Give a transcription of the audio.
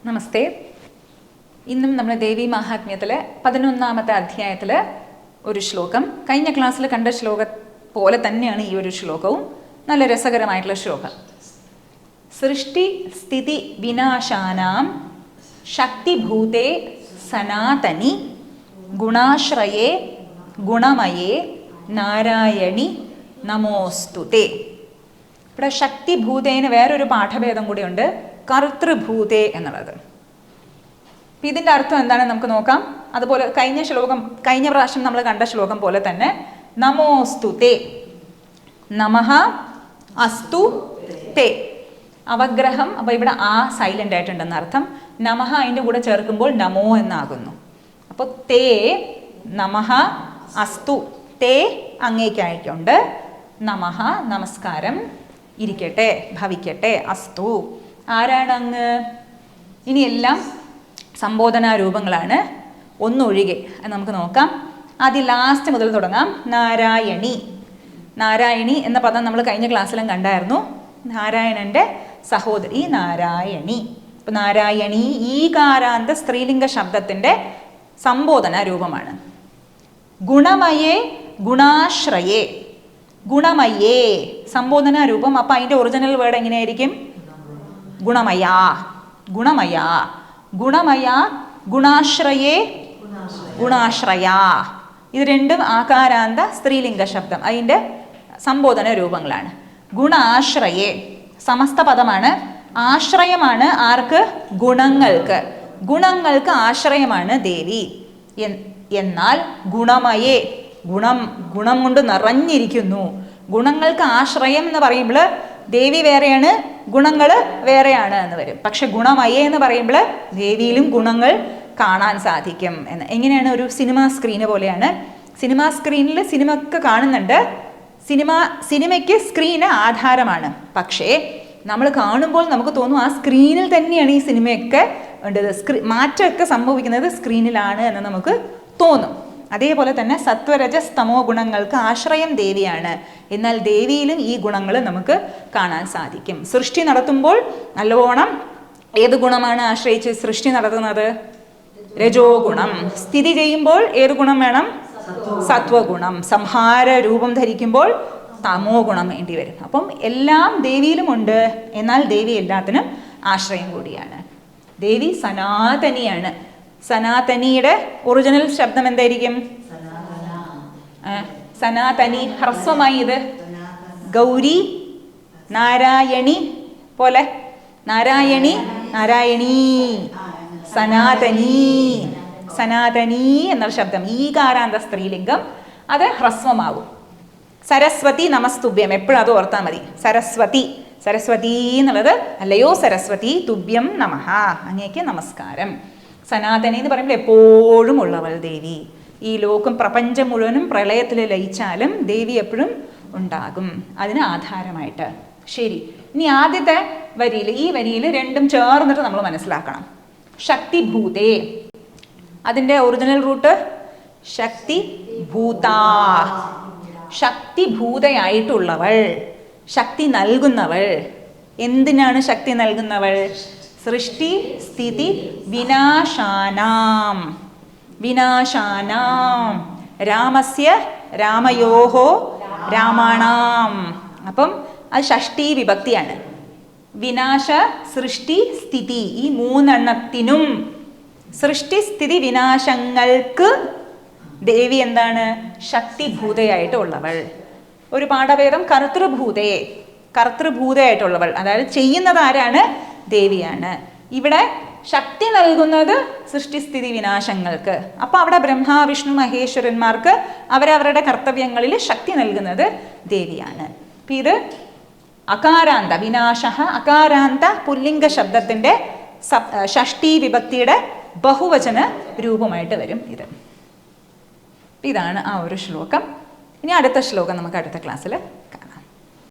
നമസ്തേ. ഇന്നും നമ്മൾ ദേവി മഹാത്മ്യത്തിലെ 11ാമത്തെ അധ്യായത്തിൽ ഒരു ശ്ലോകം, കഴിഞ്ഞ ക്ലാസ്സിൽ കണ്ട ശ്ലോകം പോലെ തന്നെയാണ് ഈ ഒരു ശ്ലോകവും. നല്ല രസകരമായിട്ടുള്ള ശ്ലോകം. സൃഷ്ടി സ്ഥിതി വിനാശാനാം ശക്തിഭൂതേ സനാതനി ഗുണാശ്രയേ ഗുണമയേ നാരായണി നമോസ്തുതേ. ഇവിടെ ശക്തിഭൂതേന് വേറൊരു പാഠഭേദം കൂടിയുണ്ട്, കർത്തൃഭൂതേ എന്നുള്ളത്. അപ്പം ഇതിൻ്റെ അർത്ഥം എന്താണെന്ന് നമുക്ക് നോക്കാം. അതുപോലെ കഴിഞ്ഞ പ്രാവശ്യം നമ്മൾ കണ്ട ശ്ലോകം പോലെ തന്നെ നമോസ്തുതേ, നമഃ അസ്തു തേ, അവഗ്രഹം. അപ്പോൾ ഇവിടെ ആ സൈലൻ്റ് ആയിട്ടുണ്ടെന്ന് അർത്ഥം. നമഃ അതിൻ്റെ കൂടെ ചേർക്കുമ്പോൾ നമോ എന്നാകുന്നു. അപ്പോൾ തേ നമഃ അസ്തു, തേ അങ്ങേക്കായിക്കൊണ്ട്, നമഃ നമസ്കാരം ഇരിക്കട്ടെ, ഭവിക്കട്ടെ, അസ്തു ആരാണ് അങ്ങ്. ഇനിയെല്ലാം സംബോധനാ രൂപങ്ങളാണ്, ഒന്നൊഴികെ. അത് നമുക്ക് നോക്കാം. ആദ്യം ലാസ്റ്റ് മുതൽ തുടങ്ങാം. നാരായണി. നാരായണി എന്ന പദം നമ്മൾ കഴിഞ്ഞ ക്ലാസ്സിലും കണ്ടായിരുന്നു. നാരായണൻ്റെ സഹോദരി നാരായണി. അപ്പം നാരായണി ഈകാരാന്ത സ്ത്രീലിംഗ ശബ്ദത്തിൻ്റെ സംബോധന രൂപമാണ്. ഗുണമയേ ഗുണാശ്രയേ, ഗുണമയേ സംബോധന രൂപം. അപ്പം അതിൻ്റെ ഒറിജിനൽ വേർഡ് എങ്ങനെയായിരിക്കും? ഗുണമയാ, ഗുണമയാ, ഗുണമയാ, ഗുണാശ്രയേ, ഗുണാശ്രയാ. ഇത് രണ്ടും ആകാരാന്ത സ്ത്രീലിംഗ ശബ്ദം, അതിൻ്റെ സംബോധന രൂപങ്ങളാണ്. ഗുണാശ്രയേ സമസ്ത പദമാണ്. ആശ്രയമാണ് ആർക്ക്? ഗുണങ്ങൾക്ക്. ഗുണങ്ങൾക്ക് ആശ്രയമാണ് ദേവി. എന്നാൽ ഗുണമയേ, ഗുണം കൊണ്ട് നിറഞ്ഞിരിക്കുന്നു. ഗുണങ്ങൾക്ക് ആശ്രയം എന്ന് പറയുമ്പോൾ ദേവി വേറെയാണ്, ഗുണങ്ങൾ വേറെയാണ് എന്ന് വരും. പക്ഷെ ഗുണമയേ എന്ന് പറയുമ്പോൾ ദേവിയിലും ഗുണങ്ങൾ കാണാൻ സാധിക്കും എന്ന്. എങ്ങനെയാണ്? ഒരു സിനിമാ സ്ക്രീന് പോലെയാണ്. സിനിമാ സ്ക്രീനിൽ സിനിമ ഒക്കെ കാണുന്നുണ്ട്. സിനിമയ്ക്ക് സ്ക്രീന് ആധാരമാണ്. പക്ഷേ നമ്മൾ കാണുമ്പോൾ നമുക്ക് തോന്നും ആ സ്ക്രീനിൽ തന്നെയാണ് ഈ സിനിമയൊക്കെ ഉണ്ടത്. മാറ്റമൊക്കെ സംഭവിക്കുന്നത് സ്ക്രീനിലാണ് എന്ന് നമുക്ക് തോന്നും. അതേപോലെ തന്നെ സത്വരജസ് തമോ ഗുണങ്ങൾക്ക് ആശ്രയം ദേവിയാണ്. എന്നാൽ ദേവിയിലും ഈ ഗുണങ്ങൾ നമുക്ക് കാണാൻ സാധിക്കും. സൃഷ്ടി നടത്തുമ്പോൾ നല്ലവണ്ണം ഏത് ഗുണമാണ് ആശ്രയിച്ച് സൃഷ്ടി നടത്തുന്നത്? രജോ ഗുണം. സ്ഥിതി ചെയ്യുമ്പോൾ ഏത് ഗുണം വേണം? സത്വഗുണം. സംഹാര രൂപം ധരിക്കുമ്പോൾ തമോ ഗുണം വേണ്ടി വരും. അപ്പം എല്ലാം ദേവിയിലുമുണ്ട്. എന്നാൽ ദേവി എല്ലാത്തിനും ആശ്രയം കൂടിയാണ്. ദേവി സനാതനിയാണ്. സനാതനിയുടെ ഒറിജിനൽ ശബ്ദം എന്തായിരിക്കും? സനാതനി. ഹ്രസ്വമായി ഇത് ഗൗരി, നാരായണി പോലെ. നാരായണി, നാരായണീ, സനാതനീ, സനാതനീ എന്നൊരു ശബ്ദം. ഈകാരാന്ത സ്ത്രീലിംഗം, അത് ഹ്രസ്വമാകും. സരസ്വതി നമസ്തുഭ്യം, എപ്പോഴും അത് ഓർത്താൽ മതി. സരസ്വതി, സരസ്വതി എന്നുള്ളത് അല്ലയോ സരസ്വതി, തുഭ്യം നമഃ, അങ്ങേക്ക് നമസ്കാരം. സനാതനി എന്ന് പറയുമ്പോൾ എപ്പോഴും ഉള്ളവൾ ദേവി. ഈ ലോകം പ്രപഞ്ചം മുഴുവനും പ്രളയത്തിൽ ലയിച്ചാലും ദേവി എപ്പോഴും ഉണ്ടാകും, അതിന് ആധാരമായിട്ട്. ശരി, ഇനി ആദ്യത്തെ വരിയിൽ, ഈ വരിയിൽ രണ്ടും ചേർന്നിട്ട് നമ്മൾ മനസ്സിലാക്കണം. ശക്തിഭൂതേ, അതിൻ്റെ ഒറിജിനൽ റൂട്ട് ശക്തിഭൂതാ. ശക്തിഭൂതയായിട്ടുള്ളവൾ, ശക്തി നൽകുന്നവൾ. എന്തിനാണ് ശക്തി നൽകുന്നവൾ? സൃഷ്ടി സ്ഥിതി വിനാശാനാം, വിനാശാനാം, രാമസ്യ രാമയോഹോ രാമാണാം. അപ്പം അത് ഷഷ്ടി വിഭക്തിയാണ്. വിനാശ, സൃഷ്ടി, സ്ഥിതി, ഈ മൂന്നെണ്ണത്തിനും, സൃഷ്ടി സ്ഥിതി വിനാശങ്ങൾക്ക് ദേവി എന്താണ്? ശക്തിഭൂതയായിട്ടുള്ളവൾ. ഒരു പാഠഭേദം കർത്തൃഭൂതയെ, കർത്തൃഭൂതയായിട്ടുള്ളവൾ, അതായത് ചെയ്യുന്നത് ആരാണ്? ദേവിയാണ്. ഇവിടെ ശക്തി നൽകുന്നത് സൃഷ്ടിസ്ഥിതി വിനാശങ്ങൾക്ക്. അപ്പോൾ അവിടെ ബ്രഹ്മ വിഷ്ണു മഹേശ്വരന്മാർക്ക് അവരവരുടെ കർത്തവ്യങ്ങളിൽ ശക്തി നൽകുന്നത് ദേവിയാണ്. അപ്പം ഇത് അകാരാന്ത, വിനാശ അകാരാന്ത പുല്ലിംഗ ശബ്ദത്തിൻ്റെ ഷഷ്ടി വിഭക്തിയുടെ ബഹുവചന രൂപമായിട്ട് വരും ഇത്. ഇതാണ് ആ ഒരു ശ്ലോകം. ഇനി അടുത്ത ശ്ലോകം നമുക്ക് അടുത്ത ക്ലാസ്സിൽ